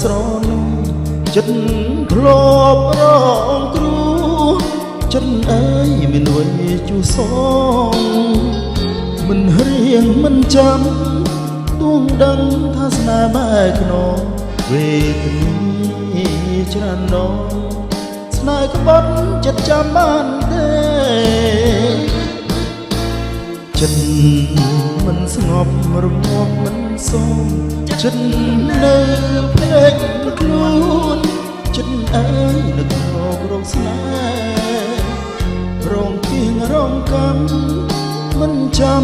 ស្រណោចិត្តធ្លាប់រងគ្រោះចិត្តអើយមានវ័យជូរសងមិនរៀងមិនចាំទួងដឹងថាស្នេហ៍បែកខ្នងវេទនីច្រើនណងស្នេហ៍ក្បត់ចិត្តចាំបានទេចិត្តមិនស្ងប់រងាប់មិនសូមចិត្តនៅភ្លេចខ្លួនចិត្តអើយនឹករងស្នេហ៍រងគៀងរងកម្មមិនចាំ